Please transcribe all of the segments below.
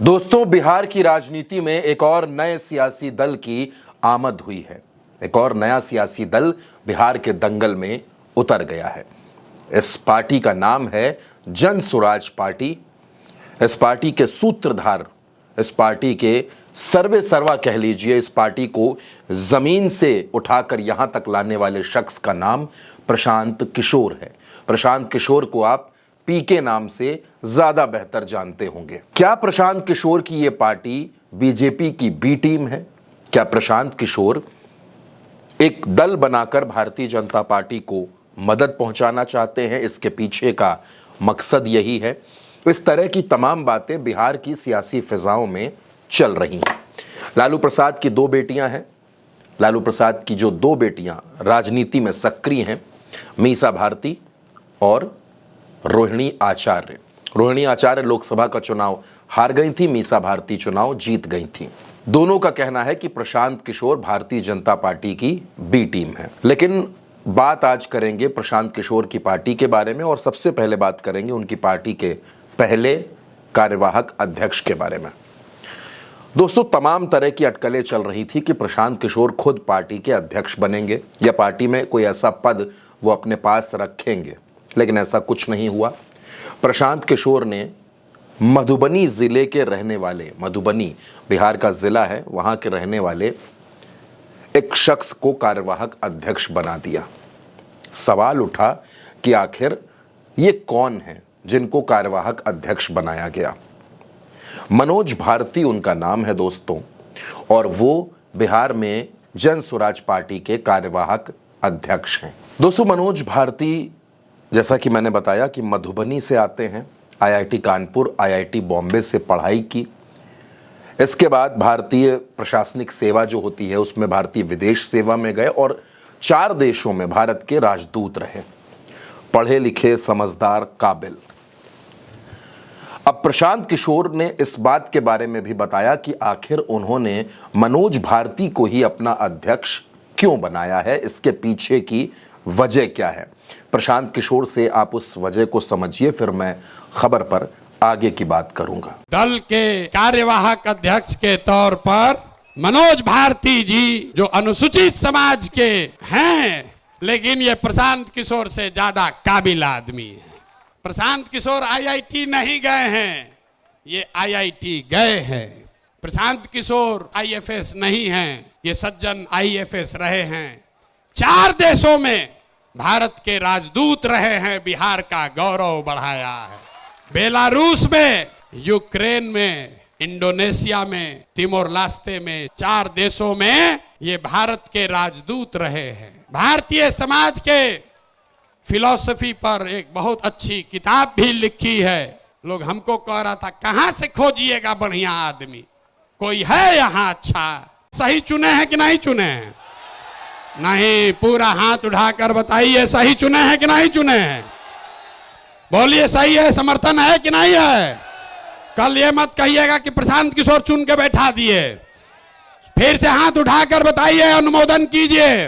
दोस्तों, बिहार की राजनीति में एक और नए सियासी दल की आमद हुई है। एक और नया सियासी दल बिहार के दंगल में उतर गया है। इस पार्टी का नाम है जन सुराज पार्टी। इस पार्टी के सूत्रधार, इस पार्टी के सर्वे सर्वा कह लीजिए, इस पार्टी को जमीन से उठाकर यहां तक लाने वाले शख्स का नाम प्रशांत किशोर है। प्रशांत किशोर को आप पीके नाम से ज्यादा बेहतर जानते होंगे। क्या प्रशांत किशोर की यह पार्टी बीजेपी की बी टीम है? क्या प्रशांत किशोर एक दल बनाकर भारतीय जनता पार्टी को मदद पहुंचाना चाहते हैं? इसके पीछे का मकसद यही है। इस तरह की तमाम बातें बिहार की सियासी फिजाओं में चल रही हैं। लालू प्रसाद की दो बेटियां हैं। लालू प्रसाद की जो दो बेटियां राजनीति में सक्रिय हैं, मीसा भारती और रोहिणी आचार्य। रोहिणी आचार्य लोकसभा का चुनाव हार गई थी, मीसा भारती चुनाव जीत गई थी। दोनों का कहना है कि प्रशांत किशोर भारतीय जनता पार्टी की बी टीम है। लेकिन बात आज करेंगे प्रशांत किशोर की पार्टी के बारे में, और सबसे पहले बात करेंगे उनकी पार्टी के पहले कार्यवाहक अध्यक्ष के बारे में। दोस्तों, तमाम तरह की अटकलें चल रही थी कि प्रशांत किशोर खुद पार्टी के अध्यक्ष बनेंगे या पार्टी में कोई ऐसा पद वो अपने पास रखेंगे, लेकिन ऐसा कुछ नहीं हुआ। प्रशांत किशोर ने मधुबनी जिले के रहने वाले, मधुबनी बिहार का जिला है, वहां के रहने वाले एक शख्स को कार्यवाहक अध्यक्ष बना दिया। सवाल उठा कि आखिर ये कौन है जिनको कार्यवाहक अध्यक्ष बनाया गया। मनोज भारती उनका नाम है दोस्तों, और वो बिहार में जन स्वराज पार्टी के कार्यवाहक अध्यक्ष हैं। दोस्तों, मनोज भारती, जैसा कि मैंने बताया कि मधुबनी से आते हैं, आईआईटी कानपुर, आईआईटी बॉम्बे से पढ़ाई की। इसके बाद भारतीय प्रशासनिक सेवा जो होती है उसमें भारतीय विदेश सेवा में गए और 4 देशों में भारत के राजदूत रहे। पढ़े लिखे, समझदार, काबिल। अब प्रशांत किशोर ने इस बात के बारे में भी बताया कि आखिर उन्होंने मनोज भारती को ही अपना अध्यक्ष क्यों बनाया है, इसके पीछे की वजह क्या है। प्रशांत किशोर से आप उस वजह को समझिए, फिर मैं खबर पर आगे की बात करूंगा। दल के कार्यवाहक अध्यक्ष के तौर पर मनोज भारती जी जो अनुसूचित समाज के हैं, लेकिन ये प्रशांत किशोर से ज्यादा काबिल आदमी है। प्रशांत किशोर आईआईटी नहीं गए हैं, ये आईआईटी गए हैं। प्रशांत किशोर आईएफएस नहीं हैं, ये सज्जन आईएफएस रहे हैं। 4 देशों में भारत के राजदूत रहे हैं, बिहार का गौरव बढ़ाया है। बेलारूस में, यूक्रेन में, इंडोनेशिया में, तिमोर लास्ते में, 4 देशों में ये भारत के राजदूत रहे हैं। भारतीय समाज के फिलॉसफी पर एक बहुत अच्छी किताब भी लिखी है। लोग हमको कह रहा था कहां से खोजिएगा बढ़िया आदमी, कोई है यहाँ अच्छा? सही चुने हैं कि नहीं चुने हैं? नहीं, पूरा हाथ उठाकर बताइए, सही चुने हैं कि नहीं चुने हैं? बोलिए, सही है, समर्थन है कि नहीं है? कल ये मत कहिएगा कि प्रशांत किशोर चुन के बैठा दिए। फिर से हाथ उठाकर बताइए, अनुमोदन कीजिए,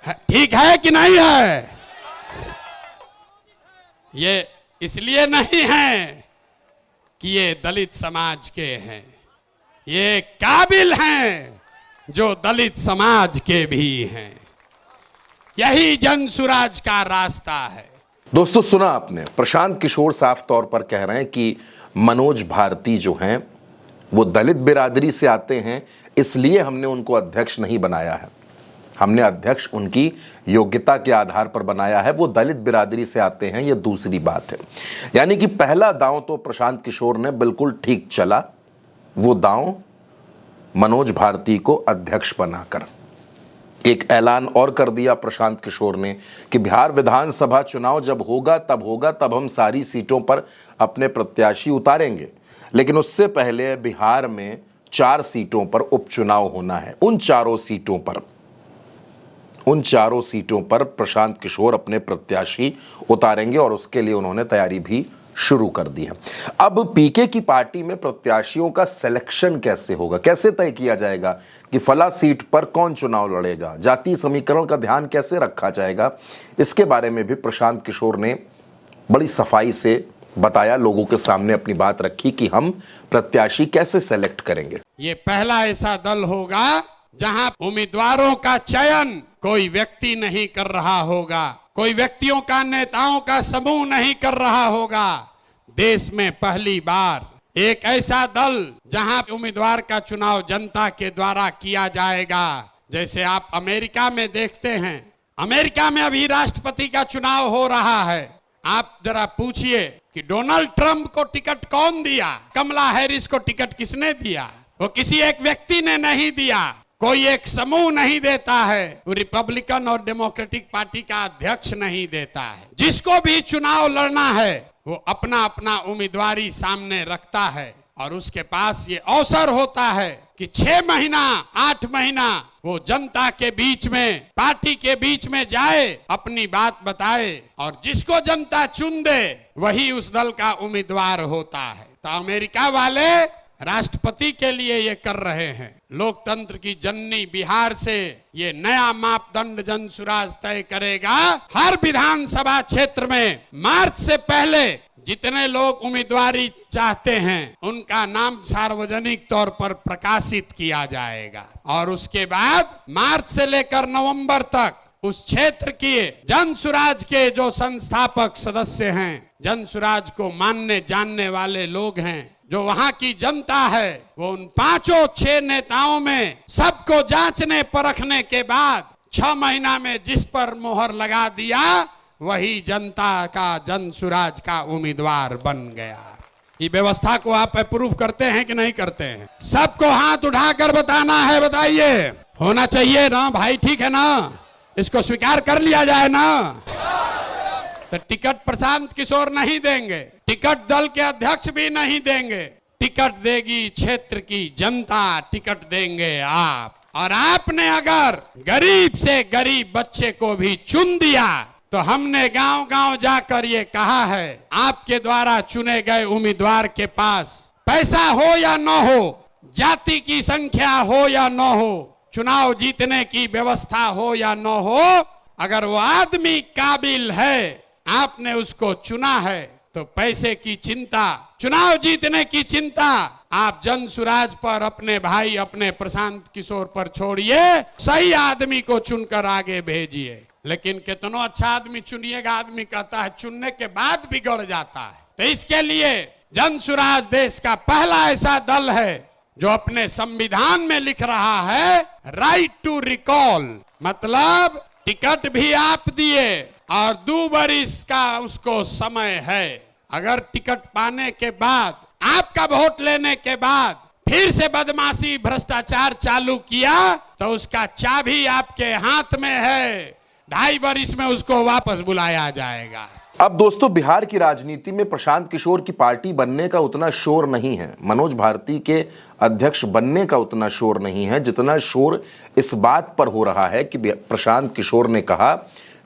ठीक है कि नहीं है? ये इसलिए नहीं है कि ये दलित समाज के हैं, ये काबिल हैं जो दलित समाज के भी हैं। यही जन सुराज का रास्ता है। दोस्तों, सुना आपने, प्रशांत किशोर साफ तौर पर कह रहे हैं कि मनोज भारती जो हैं वो दलित बिरादरी से आते हैं, इसलिए हमने उनको अध्यक्ष नहीं बनाया है। हमने अध्यक्ष उनकी योग्यता के आधार पर बनाया है। वो दलित बिरादरी से आते हैं, ये दूसरी बात है। यानी कि पहला दांव तो प्रशांत किशोर ने बिल्कुल ठीक चला। वो दांव मनोज भारती को अध्यक्ष बनाकर एक ऐलान और कर दिया प्रशांत किशोर ने कि बिहार विधानसभा चुनाव जब होगा तब हम सारी सीटों पर अपने प्रत्याशी उतारेंगे, लेकिन उससे पहले बिहार में 4 सीटों पर उपचुनाव होना है। उन चारों सीटों पर प्रशांत किशोर अपने प्रत्याशी उतारेंगे और उसके लिए उन्होंने तैयारी भी शुरू कर दी है। अब पीके की पार्टी में प्रत्याशियों का सिलेक्शन कैसे होगा, कैसे तय किया जाएगा कि फला सीट पर कौन चुनाव लड़ेगा, जातीय समीकरण का ध्यान कैसे रखा जाएगा, इसके बारे में भी प्रशांत किशोर ने बड़ी सफाई से बताया, लोगों के सामने अपनी बात रखी कि हम प्रत्याशी कैसे सेलेक्ट करेंगे। ये पहला ऐसा दल होगा जहां उम्मीदवारों का चयन कोई व्यक्ति नहीं कर रहा होगा, कोई व्यक्तियों का, नेताओं का समूह नहीं कर रहा होगा। देश में पहली बार एक ऐसा दल जहां उम्मीदवार का चुनाव जनता के द्वारा किया जाएगा। जैसे आप अमेरिका में देखते हैं, अमेरिका में अभी राष्ट्रपति का चुनाव हो रहा है। आप जरा पूछिए कि डोनाल्ड ट्रंप को टिकट कौन दिया, कमला हैरिस को टिकट किसने दिया? वो किसी एक व्यक्ति ने नहीं दिया, कोई एक समूह नहीं देता है, वो रिपब्लिकन और डेमोक्रेटिक पार्टी का अध्यक्ष नहीं देता है। जिसको भी चुनाव लड़ना है वो अपना अपना उम्मीदवारी सामने रखता है और उसके पास ये अवसर होता है कि 6 महीना 8 महीना वो जनता के बीच में, पार्टी के बीच में जाए, अपनी बात बताए और जिसको जनता चुन दे वही उस दल का उम्मीदवार होता है। तो अमेरिका वाले राष्ट्रपति के लिए ये कर रहे हैं। लोकतंत्र की जननी बिहार से ये नया मापदंड जनसुराज तय करेगा। हर विधानसभा क्षेत्र में मार्च से पहले जितने लोग उम्मीदवारी चाहते हैं उनका नाम सार्वजनिक तौर पर प्रकाशित किया जाएगा और उसके बाद मार्च से लेकर नवंबर तक उस क्षेत्र के जनसुराज के जो संस्थापक सदस्य हैं, जनसुराज को मानने जानने वाले लोग हैं, जो वहां की जनता है, वो उन 5-6 नेताओं में सबको जांचने परखने के बाद 6 महीना में जिस पर मोहर लगा दिया वही जनता का, जनसुराज का उम्मीदवार बन गया। ये व्यवस्था को आप अप्रूव करते हैं कि नहीं करते हैं? सबको हाथ उठाकर बताना है, बताइए। होना चाहिए ना भाई, ठीक है ना? इसको स्वीकार कर लिया जाए ना? तो टिकट प्रशांत किशोर नहीं देंगे, टिकट दल के अध्यक्ष भी नहीं देंगे, टिकट देगी क्षेत्र की जनता, टिकट देंगे आप। और आपने अगर गरीब से गरीब बच्चे को भी चुन दिया तो हमने गांव-गांव जाकर ये कहा है, आपके द्वारा चुने गए उम्मीदवार के पास पैसा हो या न हो, जाति की संख्या हो या न हो, चुनाव जीतने की व्यवस्था हो या न हो, अगर वो आदमी काबिल है, आपने उसको चुना है, तो पैसे की चिंता, चुनाव जीतने की चिंता आप जनसुराज पर, अपने भाई, अपने प्रशांत किशोर पर छोड़िए। सही आदमी को चुनकर आगे भेजिए। लेकिन कितनो अच्छा आदमी चुनिएगा, आदमी कहता है चुनने के बाद बिगड़ जाता है। तो इसके लिए जनसुराज देश का पहला ऐसा दल है जो अपने संविधान में लिख रहा है राइट टू रिकॉल, मतलब टिकट भी आप दिए और 2 बरिस का उसको समय है। अगर टिकट पाने के बाद, आपका वोट लेने के बाद फिर से बदमाशी, भ्रष्टाचार चालू किया तो उसका चाबी आपके हाथ में है। 2.5 बरिस में उसको वापस बुलाया जाएगा। अब दोस्तों, बिहार की राजनीति में प्रशांत किशोर की पार्टी बनने का उतना शोर नहीं है, मनोज भारती के अध्यक्ष बनने का उतना शोर नहीं है, जितना शोर इस बात पर हो रहा है कि प्रशांत किशोर ने कहा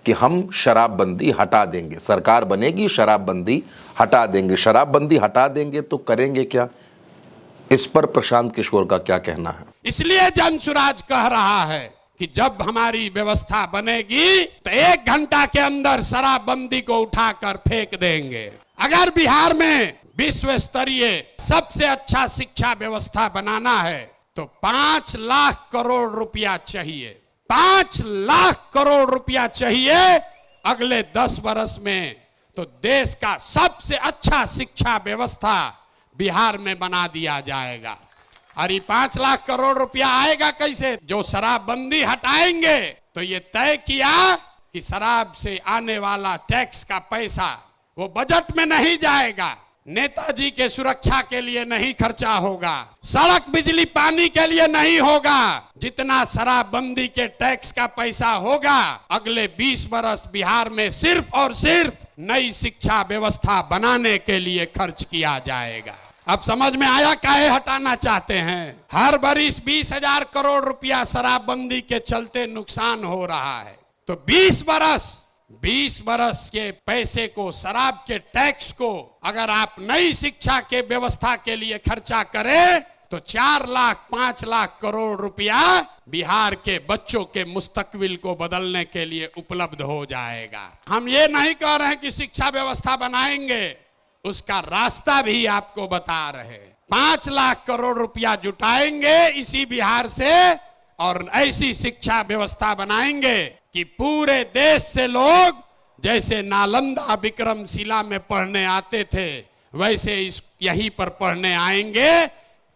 कि हम शराबबंदी हटा देंगे, सरकार बनेगी शराबबंदी हटा देंगे। शराबबंदी हटा देंगे तो करेंगे क्या? इस पर प्रशांत किशोर का क्या कहना है? इसलिए जनसुराज कह रहा है कि जब हमारी व्यवस्था बनेगी तो 1 घंटा के अंदर शराबबंदी को उठाकर फेंक देंगे। अगर बिहार में विश्व स्तरीय सबसे अच्छा शिक्षा व्यवस्था बनाना है तो 5 लाख करोड़ रुपया चाहिए। 5 लाख करोड़ रुपया चाहिए अगले 10 वर्ष में, तो देश का सबसे अच्छा शिक्षा व्यवस्था बिहार में बना दिया जाएगा। और ये 5 लाख करोड़ रुपया आएगा कैसे? जो शराबबंदी हटाएंगे तो ये तय किया कि शराब से आने वाला टैक्स का पैसा वो बजट में नहीं जाएगा, नेताजी के सुरक्षा के लिए नहीं खर्चा होगा, सड़क बिजली पानी के लिए नहीं होगा। जितना शराबबंदी के टैक्स का पैसा होगा अगले 20 वर्ष बिहार में सिर्फ और सिर्फ नई शिक्षा व्यवस्था बनाने के लिए खर्च किया जाएगा। अब समझ में आया काहे हटाना चाहते हैं? हर बरिस 20,000 करोड़ रुपया शराबबंदी के चलते नुकसान हो रहा है, तो 20 बरस के पैसे को, शराब के टैक्स को अगर आप नई शिक्षा के व्यवस्था के लिए खर्चा करें तो 4 लाख 5 लाख करोड़ रुपया बिहार के बच्चों के मुस्तकबिल को बदलने के लिए उपलब्ध हो जाएगा। हम ये नहीं कह रहे हैं कि शिक्षा व्यवस्था बनाएंगे उसका रास्ता भी आपको बता रहे हैं। 5 लाख करोड़ रुपया जुटाएंगे इसी बिहार से और ऐसी शिक्षा व्यवस्था बनाएंगे कि पूरे देश से लोग जैसे नालंदा विक्रमशिला में पढ़ने आते थे वैसे यहीं पर पढ़ने आएंगे,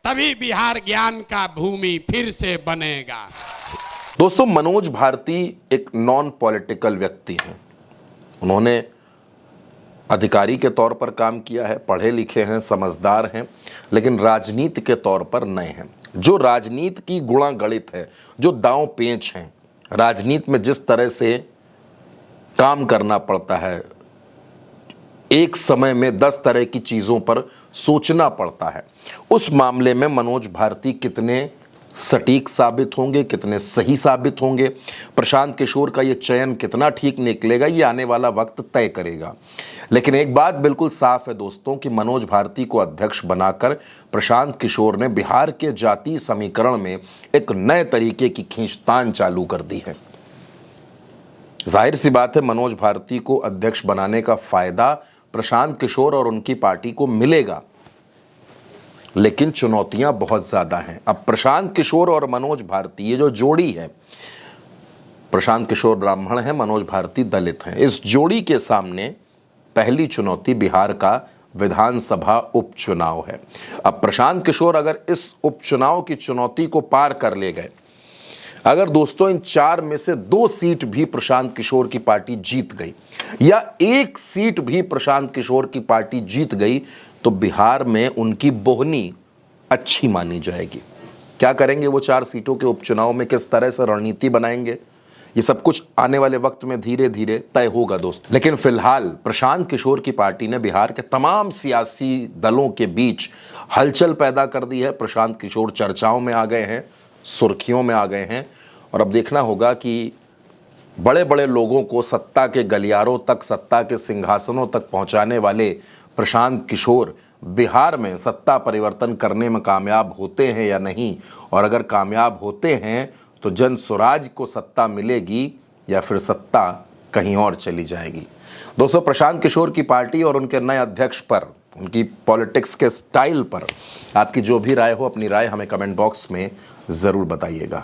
तभी बिहार ज्ञान का भूमि फिर से बनेगा। दोस्तों, मनोज भारती एक नॉन पॉलिटिकल व्यक्ति हैं। उन्होंने अधिकारी के तौर पर काम किया है, पढ़े लिखे हैं, समझदार हैं, लेकिन राजनीति के तौर पर नए हैं। जो राजनीति की गुणागणित है, जो दांव पेंच हैं, राजनीति में जिस तरह से काम करना पड़ता है, एक समय में 10 तरह की चीज़ों पर सोचना पड़ता है, उस मामले में मनोज भारती कितने सटीक साबित होंगे, कितने सही साबित होंगे, प्रशांत किशोर का ये चयन कितना ठीक निकलेगा, ये आने वाला वक्त तय करेगा। लेकिन एक बात बिल्कुल साफ है दोस्तों कि मनोज भारती को अध्यक्ष बनाकर प्रशांत किशोर ने बिहार के जातीय समीकरण में एक नए तरीके की खींचतान चालू कर दी है। जाहिर सी बात है, मनोज भारती को अध्यक्ष बनाने का फायदा प्रशांत किशोर और उनकी पार्टी को मिलेगा, लेकिन चुनौतियां बहुत ज्यादा हैं। अब प्रशांत किशोर और मनोज भारती, ये जो जोड़ी है, प्रशांत किशोर ब्राह्मण हैं, मनोज भारती दलित हैं, इस जोड़ी के सामने पहली चुनौती बिहार का विधानसभा उपचुनाव है। अब प्रशांत किशोर अगर इस उपचुनाव की चुनौती को पार कर ले गए, अगर दोस्तों इन 4 में से 2 सीट भी प्रशांत किशोर की पार्टी जीत गई या 1 सीट भी प्रशांत किशोर की पार्टी जीत गई, तो बिहार में उनकी बोहनी अच्छी मानी जाएगी। क्या करेंगे वो 4 सीटों के उपचुनाव में, किस तरह से रणनीति बनाएंगे, ये सब कुछ आने वाले वक्त में धीरे धीरे तय होगा दोस्तों। लेकिन फिलहाल प्रशांत किशोर की पार्टी ने बिहार के तमाम सियासी दलों के बीच हलचल पैदा कर दी है। प्रशांत किशोर चर्चाओं में आ गए हैं, सुर्खियों में आ गए हैं, और अब देखना होगा कि बड़े बड़े लोगों को सत्ता के गलियारों तक, सत्ता के सिंहासनों तक पहुंचाने वाले प्रशांत किशोर बिहार में सत्ता परिवर्तन करने में कामयाब होते हैं या नहीं, और अगर कामयाब होते हैं तो जन स्वराज को सत्ता मिलेगी या फिर सत्ता कहीं और चली जाएगी। दोस्तों, प्रशांत किशोर की पार्टी और उनके नए अध्यक्ष पर, उनकी पॉलिटिक्स के स्टाइल पर आपकी जो भी राय हो, अपनी राय हमें कमेंट बॉक्स में ज़रूर बताइएगा।